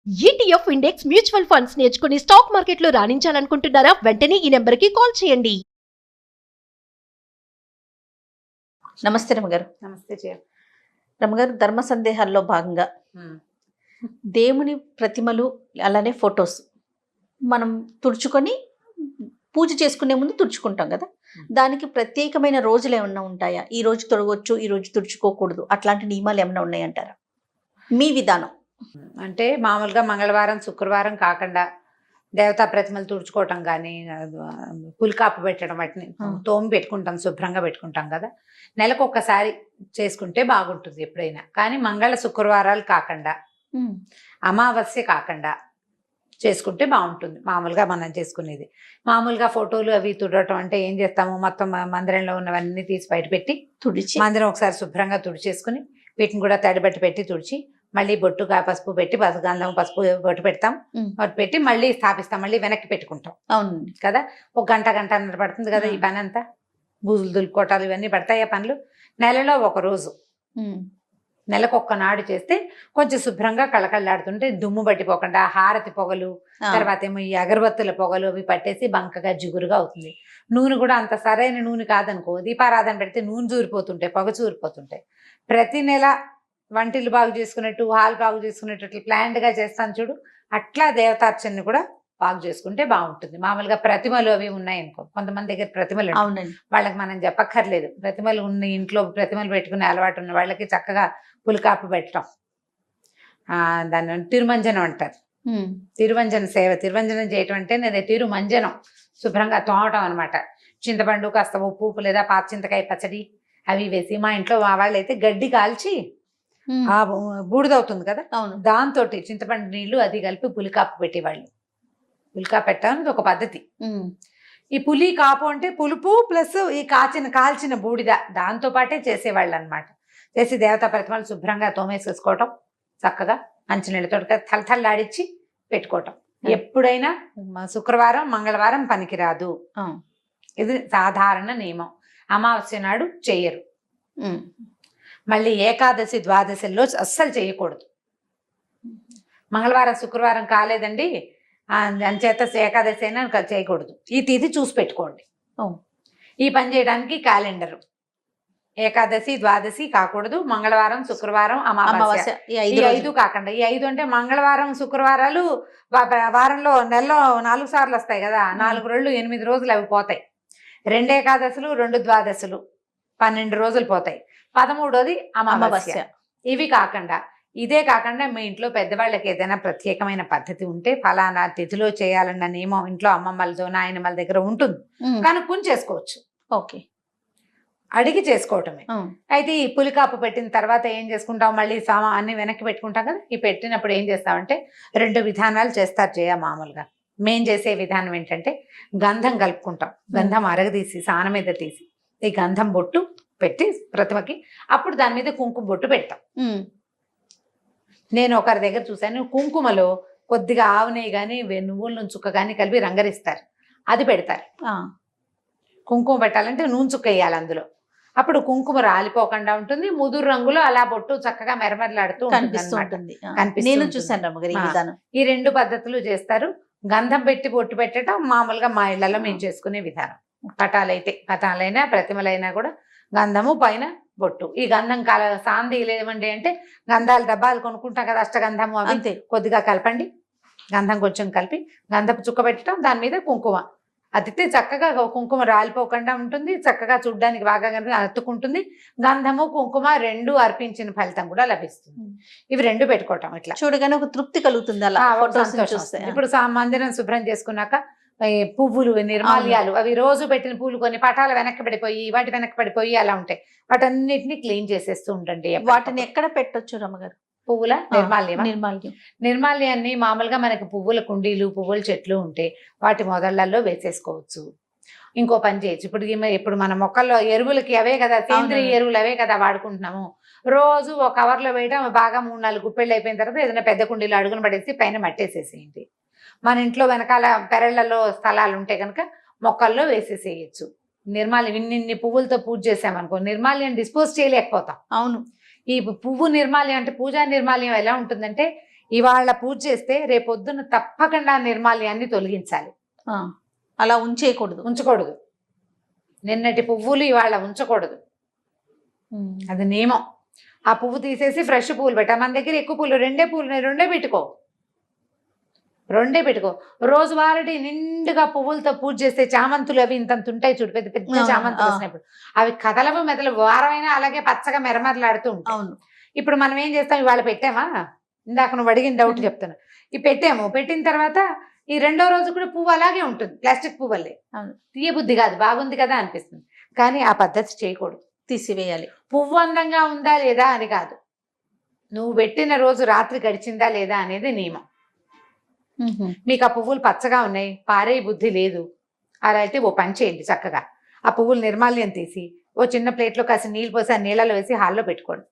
ETF index mutual funds నేర్చుకుని stock మార్కెట్లో రాణించాలనుకుంటున్నారా? వెంటనే ఈ నెంబర్కి కాల్ చేయండి. నమస్తే రమగారు. నమస్తే జయ. రమగారు, ధర్మ సందేహాల్లో భాగంగా దేవుని ప్రతిమలు అలానే ఫొటోస్ మనం తుడుచుకొని పూజ చేసుకునే ముందు తుడుచుకుంటాం కదా, దానికి ప్రత్యేకమైన రోజులు ఏమన్నా ఉంటాయా? ఈ రోజు తొడగొచ్చు, ఈ రోజు తుడుచుకోకూడదు, అట్లాంటి నియమాలు ఏమైనా ఉన్నాయంటారా? మీ విధానం అంటే మామూలుగా మంగళవారం శుక్రవారం కాకుండా దేవతా ప్రతిమలు తుడుచుకోవటం కానీ పులికాపు పెట్టడం వాటిని తోమి పెట్టుకుంటాం, శుభ్రంగా పెట్టుకుంటాం కదా. నెలకు ఒక్కసారి చేసుకుంటే బాగుంటుంది ఎప్పుడైనా. కానీ మంగళ శుక్రవారాలు కాకుండా అమావాస్య కాకుండా చేసుకుంటే బాగుంటుంది. మామూలుగా మనం చేసుకునేది మామూలుగా ఫోటోలు అవి తుడటం అంటే ఏం చేస్తాము, మొత్తం మందిరంలో ఉన్నవన్నీ తీసి బయట పెట్టి తుడిచి మందిరం ఒకసారి శుభ్రంగా తుడిచేసుకుని వీటిని కూడా తడిబట్టి పెట్టి తుడిచి మళ్ళీ బొట్టుగా పసుపు పెట్టి గంధం పసుపు బొట్టు పెడతాం, బొట్టు పెట్టి మళ్ళీ స్థాపిస్తాం, మళ్ళీ వెనక్కి పెట్టుకుంటాం. అవును కదా, ఒక గంటన్నర పడుతుంది కదా ఈ పని అంతా. బూజులు దులుపుకోవటాలు ఇవన్నీ పడతాయి ఆ పనులు. నెలలో ఒక రోజు, నెలకు ఒక్కనాడు చేస్తే కొంచెం శుభ్రంగా కళకళలాడుతుంటే దుమ్ము పట్టిపోకుండా హారతి పొగలు, తర్వాత ఏమో ఈ అగరబత్తుల పొగలు అవి పట్టేసి బంకగా జిగురుగా అవుతుంది. నూనె కూడా అంత సరైన నూనె కాదనుకో, దీపారాధన పెడితే నూనె చూరిపోతుంటాయి, పొగ చూరిపోతుంటాయి. ప్రతి నెల వంటిల్లు బాగు చేసుకున్నట్టు, హాల్ బాగు చేసుకున్నట్టు అట్లా ప్లాన్డ్గా చేస్తాను చూడు, అట్లా దేవతార్చనని కూడా బాగు చేసుకుంటే బాగుంటుంది. మామూలుగా ప్రతిమలు అవి ఉన్నాయనుకో, కొంతమంది దగ్గర ప్రతిమలు వాళ్ళకి మనం చెప్పక్కర్లేదు. ప్రతిమలు ఉన్న ఇంట్లో ప్రతిమలు పెట్టుకునే అలవాటు ఉన్న వాళ్ళకి చక్కగా పులికాపు పెట్టడం, దాన్ని తిరుమంజనం అంటారు. తిరువంజన సేవ, తిరువంజనం చేయటం అంటే నేను తిరుమంజనం శుభ్రంగా తోమటం అనమాట. చింతపండు, కాస్త ఉప్పు లేదా పాత చింతకాయ పచ్చడి అవి వేసి, మా ఇంట్లో మా వాళ్ళు అయితే గడ్డి కాల్చి ఆ బూడిదవుతుంది కదా, దాంతో చింతపండు నీళ్లు అది కలిపి పులికాపు పెట్టేవాళ్ళు. పులికాపు పెట్టడానికి ఒక పద్ధతి. ఈ పులి కాపు అంటే పులుపు ప్లస్ ఈ కాల్చిన బూడిద, దాంతో పాటే చేసేవాళ్ళు అనమాట. చేసి దేవతా ప్రతిమలు శుభ్రంగా తోమేసేసుకోవటం, చక్కగా మంచినీళ్ళతో తలతల్లాడిచ్చి పెట్టుకోవటం. ఎప్పుడైనా శుక్రవారం మంగళవారం పనికిరాదు, ఇది సాధారణ నియమం. అమావాస్య నాడు చెయ్యరు. మళ్ళీ ఏకాదశి ద్వాదశిలో అస్సలు చేయకూడదు. మంగళవారం శుక్రవారం కాలేదండి అంచేత ఏకాదశి అయినా చేయకూడదు. ఈ తిథి చూసి పెట్టుకోండి. ఈ పని చేయడానికి క్యాలెండరు ఏకాదశి ద్వాదశి కాకూడదు, మంగళవారం శుక్రవారం అమావాస్య ఈ 5 కాకుండా, ఈ 5 అంటే మంగళవారం శుక్రవారాలు వారంలో నెలలో 4 సార్లు వస్తాయి కదా, 4 రోజులు 8 రోజులు అవి పోతాయి. 2 ఏకాదశులు 2 ద్వాదశులు 12 రోజులు పోతాయి. 13వది అమావాస్య. ఇవి కాకుండా, ఇదే కాకుండా మీ ఇంట్లో పెద్దవాళ్ళకి ఏదైనా ప్రత్యేకమైన పద్ధతి ఉంటే ఫలానా తిథిలో చేయాలన్న నియమం ఇంట్లో అమ్మమ్మలతో నాయనమ్మల దగ్గర ఉంటుంది, కనుక్కొని చేసుకోవచ్చు. ఓకే, అడిగి చేసుకోవటమే. అయితే ఈ పులికాపు పెట్టిన తర్వాత ఏం చేసుకుంటాం, మళ్ళీ అన్ని వెనక్కి పెట్టుకుంటాం కదా. ఈ పెట్టినప్పుడు ఏం చేస్తామంటే 2 విధానాలు చేస్తారు చేయ. మామూలుగా మేం చేసే విధానం ఏంటంటే గంధం కలుపుకుంటాం. గంధం అరగదీసి సాన మీద తీసి ఈ గంధం బొట్టు పెట్టి ప్రతిమకి, అప్పుడు దాని మీద కుంకుమ బొట్టు పెడతాం. నేను ఒకరి దగ్గర చూశాను, కుంకుమలో కొద్దిగా ఆవు నెయ్యి కానీ నువ్వుల నూనె చుక్క కానీ కలిపి రంగరిస్తారు, అది పెడతారు. కుంకుమ పెట్టాలంటే నూనె చుక్క వేయాలి అందులో, అప్పుడు కుంకుమ రాలిపోకుండా ఉంటుంది. ముదురు రంగులో అలా బొట్టు చక్కగా మెరమెరలాడుతూ కనిపిస్తుంది. నేను చూసాను. ఈ 2 పద్ధతులు చేస్తారు. గంధం పెట్టి బొట్టు పెట్టడం మామూలుగా మా ఇళ్లలో మేము చేసుకునే విధానం. పటాలైనా ప్రతిమలైనా కూడా గంధము పైన బొట్టు. ఈ గంధం సాంది లేవండి అంటే గంధాల డబ్బాలు కొనుక్కుంటాం కదా, అష్టగంధము అవి కొద్దిగా కలపండి. గంధం కొంచెం కలిపి గంధపు చుక్క పెట్టడం, దాని మీద కుంకుమ అతితే చక్కగా కుంకుమ రాలిపోకుండా ఉంటుంది, చక్కగా చూడ్డానికి బాగా అతుక్కుంటుంది. గంధము కుంకుమ 2 అర్పించిన ఫలితం కూడా లభిస్తుంది. ఇవి 2 పెట్టుకోవటం, ఇట్లా చూడగానే ఒక తృప్తి కలుగుతుంది. అలా ఇప్పుడు మందిరం శుభ్రం చేసుకున్నాక పువ్వులు నిర్మాల్యాలు అవి రోజు పెట్టిన పూలు కొన్ని పటాలు వెనక్కి పడిపోయి వాటి వెనక్కి పడిపోయి అలా ఉంటాయి, వాటన్నిటిని క్లీన్ చేసేస్తూ ఉండండి. వాటిని ఎక్కడ పెట్టొచ్చు రమ్మగారు? పువ్వుల నిర్మాల్యాన్ని మామూలుగా మనకి పువ్వుల కుండీలు పువ్వుల చెట్లు ఉంటే వాటి మొదళ్లలో వేసేసుకోవచ్చు. ఇంకో పని చేయొచ్చు, ఇప్పుడు మన మొక్కల్లో ఎరువులకి అవే కదా, సేంద్రియ ఎరువులు అవే కదా వాడుకుంటున్నాము. రోజు ఒక కవర్లో వేయడం, బాగా 3-4 గుప్పెళ్ళు అయిపోయిన తర్వాత ఏదైనా పెద్ద కుండీలో అడుగున పడేసి పైన మట్టేసేసేయండి. మన ఇంట్లో వెనకాల పెరళ్లలో స్థలాలు ఉంటే కనుక మొక్కల్లో వేసేసేయచ్చు. నిర్మాల్యం ఇన్ని పువ్వులతో పూజ చేసామనుకో, నిర్మాల్యం డిస్పోజ్ చేయలేకపోతాం. అవును, ఈ పువ్వు నిర్మాల్యం అంటే పూజా నిర్మాల్యం ఎలా ఉంటుందంటే ఇవాళ పూజ చేస్తే రేపొద్దున తప్పకుండా నిర్మాల్యాన్ని తొలగించాలి. అలా ఉంచకూడదు. నిన్నటి పువ్వులు ఇవాళ ఉంచకూడదు, అది నియమం. ఆ పువ్వు తీసేసి ఫ్రెష్ పువ్వులు పెట్టా. మన దగ్గర ఎక్కువ పూలు, రెండే పెట్టుకో. రోజువారీ నిండుగా పువ్వులతో పూజ చేస్తే చామంతులు అవి ఇంతంత ఉంటాయి చూడు, పెద్ద పెద్ద చామంతులు వచ్చినప్పుడు అవి కదలవు మెదలు వారమైనా అలాగే పచ్చగా మెరమరలాడుతూ ఉంటాయి. ఇప్పుడు మనం ఏం చేస్తాం, ఇవాళ పెట్టామా, ఇందాక నువ్వు అడిగిన డౌట్ చెప్తాను. ఇవి పెట్టిన తర్వాత ఈ రెండో రోజు కూడా పువ్వు అలాగే ఉంటుంది, ప్లాస్టిక్ పువ్వులే. తీయ బుద్ధి కాదు, బాగుంది కదా అనిపిస్తుంది, కానీ ఆ పద్ధతి చేయకూడదు, తీసివేయాలి. పువ్వు అందంగా ఉందా లేదా అని కాదు, నువ్వు పెట్టిన రోజు రాత్రి గడిచిందా లేదా అనేది నియమం. మీకు ఆ పువ్వులు పచ్చగా ఉన్నాయి, పారే బుద్ధి లేదు, అలా అయితే ఓ పని చేయండి, చక్కగా ఆ పువ్వులు నిర్మాల్యం తీసి ఓ చిన్న ప్లేట్లో కాసి నీళ్ళు పోసి ఆ నీళ్ళలో వేసి హాల్లో పెట్టుకోండి.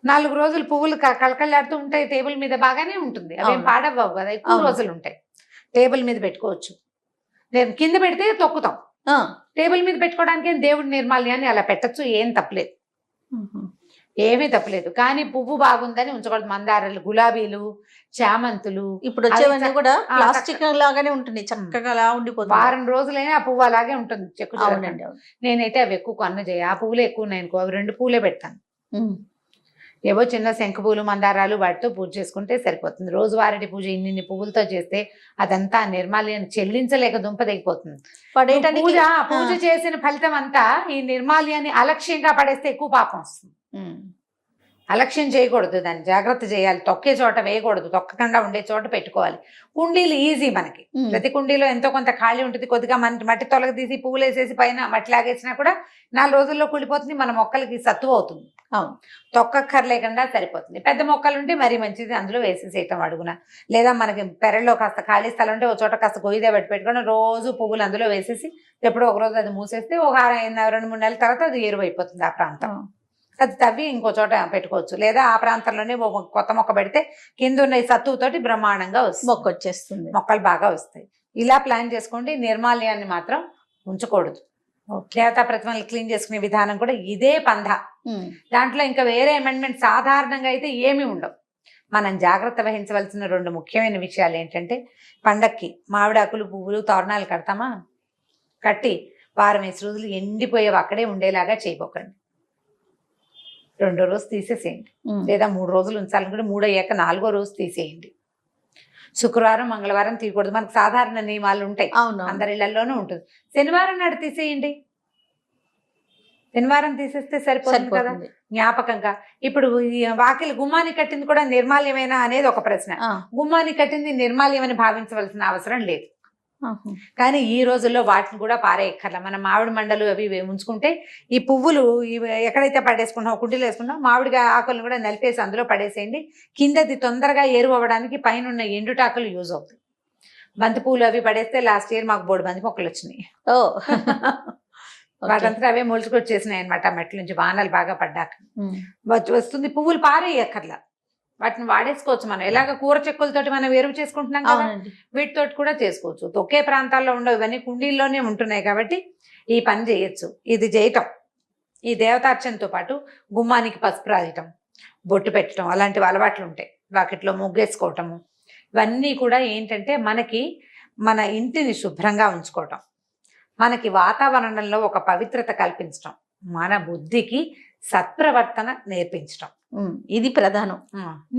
4 రోజులు పువ్వులు కళకళలాడుతూ ఉంటాయి, టేబుల్ మీద బాగానే ఉంటుంది, అవేం పాడవ్వవు కదా, ఎక్కువ రోజులు ఉంటాయి. టేబుల్ మీద పెట్టుకోవచ్చు, నేను కింద పెడితే తొక్కుతాం, టేబుల్ మీద పెట్టుకోవడానికి దేవుడి నిర్మాల్యాన్ని అలా పెట్టచ్చు, ఏం తప్పలేదు, ఏమీ తప్పలేదు. కానీ పువ్వు బాగుందని ఉంచకూడదు. మందారాలు, గులాబీలు, చామంతులు ఇప్పుడు వచ్చేవన్నీ కూడా ప్లాస్టిక్ లాగానే ఉంటుంది, చక్కగా అలా ఉండిపోతుంది. వారం రోజులైనా ఆ పువ్వు అలాగే ఉంటుంది, చెక్కు. నేనైతే అవి ఎక్కువ కొన్న చేయ, ఆ పువ్వులు ఎక్కువ ఉన్నాయనుకో అవి 2 పూలే పెడతాను. ఏవో చిన్న శంఖ పూలు, మందారాలు వాటితో పూజ చేసుకుంటే సరిపోతుంది. రోజువారీ పూజ ఇన్ని పువ్వులతో చేస్తే అదంతా నిర్మాల్యాన్ని చెల్లించలేక దుంప దిగిపోతుంది. పూజ చేసిన ఫలితం అంతా ఈ నిర్మాల్యాన్ని అలక్ష్యంగా పడేస్తే ఎక్కువ పాపం వస్తుంది. అలక్ష్యం చేయకూడదు, దాన్ని జాగ్రత్త చేయాలి. తొక్కే చోట వేయకూడదు, తొక్కకుండా ఉండే చోట పెట్టుకోవాలి. కుండీలు ఈజీ, మనకి ప్రతి కుండీలో ఎంతో కొంత ఖాళీ ఉంటుంది. కొద్దిగా మట్టి తొలగ తీసి పువ్వులు వేసేసి పైన మట్టి లాగేసినా కూడా 4 రోజుల్లో కుళ్ళిపోతుంది, మన మొక్కలకి సత్తువ అవుతుంది. తొక్కక్కర్లేకుండా సరిపోతుంది. పెద్ద మొక్కలు ఉంటే మరీ మంచిది, అందులో వేసేసేయటం అడుగున. లేదా మనకి పెరట్లో కాస్త ఖాళీ స్థలం ఉంటే ఒక చోట కాస్త గొయ్యిదే పెట్టుకొని రోజు పువ్వులు అందులో వేసేసి ఎప్పుడో ఒక రోజు అది మూసేస్తే ఒక 2-3 నెలల తర్వాత అది ఎరువైపోతుంది ఆ ప్రాంతం. అది తవ్వి ఇంకో చోట పెట్టుకోవచ్చు. లేదా ఆ ప్రాంతంలోనే కొత్త మొక్క పెడితే కింద ఉన్న ఈ సత్తువుతోటి బ్రహ్మాండంగా వచ్చేస్తుంది, మొక్కలు బాగా వస్తాయి. ఇలా ప్లాన్ చేసుకోండి. నిర్మాల్యాన్ని మాత్రం ఉంచకూడదు. దేవతా ప్రతిమలు క్లీన్ చేసుకునే విధానం కూడా ఇదే పంధ. దాంట్లో ఇంకా వేరే అమెండ్మెంట్ సాధారణంగా అయితే ఏమీ ఉండవు. మనం జాగ్రత్త వహించవలసిన 2 ముఖ్యమైన విషయాలు ఏంటంటే, పండక్కి మామిడాకులు, పువ్వులు, తోరణాలు కడతామా, కట్టి 4 రోజులు ఎండిపోయేవి అక్కడే ఉండేలాగా చేయబోకండి. 2వ రోజు తీసేసేయండి, లేదా 3 రోజులు ఉంచాలనుకుంటే 3 అయ్యాక 4వ రోజు తీసేయండి. శుక్రవారం, మంగళవారం తీయకూడదు, మనకు సాధారణ నియమాలు ఉంటాయి, అందరి ఇళ్లలోనూ ఉంటుంది. శనివారం నాడు తీసేయండి, శనివారం తీసేస్తే సరిపోతుంది కదా జ్ఞాపకంగా. ఇప్పుడు వాకిలి గుమ్మాన్ని కట్టింది కూడా నిర్మాల్యమేనా అనేది ఒక ప్రశ్న. గుమ్మాన్ని కట్టింది నిర్మాల్యమని భావించవలసిన అవసరం లేదు. కానీ ఈ రోజుల్లో వాటిని కూడా పారేయక్కర్లా. మన మామిడి మండలు అవి ఉంచుకుంటే ఈ పువ్వులు ఎక్కడైతే పడేసుకుంటామో, కుండీలు వేసుకుంటాం, మామిడి ఆకులను కూడా నలిపేసి అందులో పడేసేయండి. కిందది తొందరగా ఎరువు అవ్వడానికి పైన ఉన్న ఎండుటాకులు యూజ్ అవుతాయి. బంతి పూలు అవి పడేస్తే లాస్ట్ ఇయర్ మాకు 3 బంతి మొక్కలు వచ్చినాయి. వాటంతా అవే మొలుచుకొచ్చేసినాయి అనమాట. మట్టి నుంచి వానలు బాగా పడ్డాక వస్తుంది. పువ్వులు పారేయక్కర్లా, వాటిని వాడేసుకోవచ్చు. మనం ఎలాగ కూర చెక్కులతోటి మనం ఎరువు చేసుకుంటున్నాం కదా, వీటితోటి కూడా చేసుకోవచ్చు. ఒకే ప్రాంతాల్లో ఉండవు, ఇవన్నీ కుండీల్లోనే ఉంటున్నాయి కాబట్టి ఈ పని చేయొచ్చు. ఇది చేయటం, ఈ దేవతార్చనతో పాటు గుమ్మానికి పసుపు రాయటం, బొట్టు పెట్టడం, అలాంటివి అలవాట్లు ఉంటాయి. వాకిట్లో ముగ్గేసుకోవటము, ఇవన్నీ కూడా ఏంటంటే మనకి మన ఇంటిని శుభ్రంగా ఉంచుకోవటం, మనకి వాతావరణంలో ఒక పవిత్రత కల్పించటం, మన బుద్ధికి సత్ప్రవర్తన నేర్పించటం, ఇది ప్రధానం.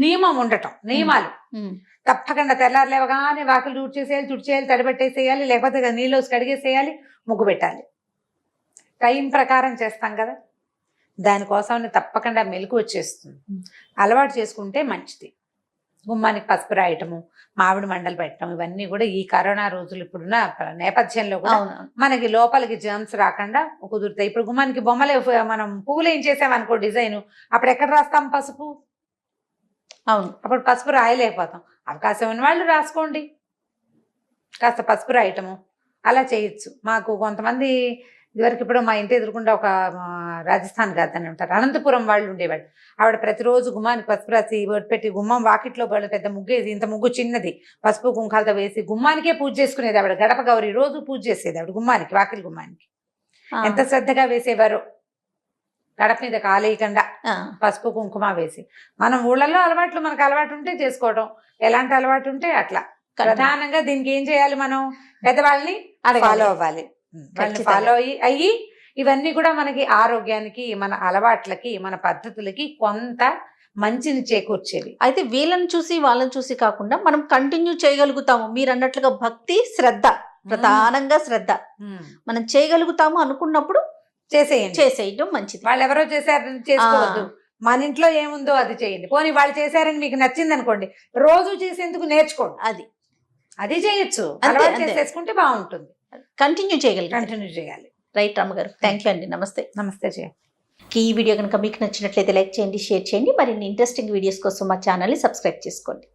నియమం ఉండటం, నియమాలు తప్పకుండా తెల్లారు లేవగానే వాకిలు తుడిచేయాలి, తడిపెట్టేసేయాలి, లేకపోతే నీళ్ళు కడిగేసేయాలి, ముగ్గు పెట్టాలి. టైం ప్రకారం చేస్తాం కదా, దానికోసం తప్పకుండా మెలకు వచ్చేస్తుంది. అలవాటు చేసుకుంటే మంచిది. గుమ్మానికి పసుపు రాయటము, మామిడి మండలు పెట్టడం, ఇవన్నీ కూడా ఈ కరోనా రోజులు ఇప్పుడున్న నేపథ్యంలో కూడా మనకి లోపలికి జర్మ్స్ రాకుండా కుదురుతాయి. ఇప్పుడు గుమ్మానికి బొమ్మలే, మనం పువ్వులు ఏం చేసామనుకో డిజైన్, అప్పుడు ఎక్కడ రాస్తాం పసుపు? అప్పుడు పసుపు రాయలేకపోతాం. అవకాశం ఉన్న వాళ్ళు రాసుకోండి, కాస్త పసుపు రాయటము అలా చేయొచ్చు. మాకు కొంతమంది ఇదివరకు ఇప్పుడు మా ఇంటి ఎదురుకుండా ఒక రాజస్థాన్ గాదని ఉంటారు, అనంతపురం వాళ్ళు ఉండేవాళ్ళు. ఆవిడ ప్రతిరోజు గుమ్మానికి పసుపు రాసి పెట్టి గుమ్మం వాకిట్లో పెద్ద ముగ్గేసి, ఇంత ముగ్గు చిన్నది, పసుపు కుంకాలతో వేసి గుమ్మానికే పూజ చేసుకునేది ఆవిడ. గడప గౌరి రోజు పూజ చేసేది ఆవిడ గుమ్మానికి, వాకిలి గుమ్మానికి. ఎంత శ్రద్ధగా వేసేవారో. గడప మీద కాలేయకుండా ఆ, పసుపు కుంకుమ వేసి. మనం ఊళ్ళల్లో అలవాట్లు మనకు అలవాటు ఉంటే చేసుకోవడం, ఎలాంటి అలవాటు ఉంటే అట్లా. ప్రధానంగా దీనికి ఏం చేయాలి, మనం పెద్దవాళ్ళని అడగాలి. ఫాలో అవ్వాలి. వాళ్ళని ఖచ్చితంగా. ఫాలో అయ్యి ఇవన్నీ కూడా మనకి ఆరోగ్యానికి, మన అలవాట్లకి, మన పద్ధతులకి కొంత మంచిని చేకూర్చేవి. అయితే వీళ్ళని చూసి వాళ్ళని చూసి కాకుండా మనం కంటిన్యూ చేయగలుగుతాము. మీరు అన్నట్లుగా భక్తి, శ్రద్ధ, ప్రధానంగా శ్రద్ధ మనం చేయగలుగుతాము అనుకున్నప్పుడు చేసేయండి. చేసేయడం మంచిది. వాళ్ళు ఎవరో చేశారని చేసుకోవద్దు. మన ఇంట్లో ఏముందో అది చేయండి. పోనీ వాళ్ళు చేశారని మీకు నచ్చింది అనుకోండి, రోజు చేసేందుకు నేర్చుకోండి. అది చేయొచ్చు. అంతే, అలవాటు అంతే. చేసేసుకుంటే బాగుంటుంది. కంటిన్యూ చేయగలిగాం. కంటిన్యూ చేయాలి. రైట్ రమ్మగారు, థ్యాంక్ యూ అండి, నమస్తే. నమస్తే జయ. ఈ వీడియో కనుక మీకు నచ్చినట్లయితే లైక్ చేయండి, షేర్ చేయండి. మరిన్ని ఇంట్రెస్టింగ్ వీడియోస్ కోసం మా ఛానల్ని సబ్స్క్రైబ్ చేసుకోండి.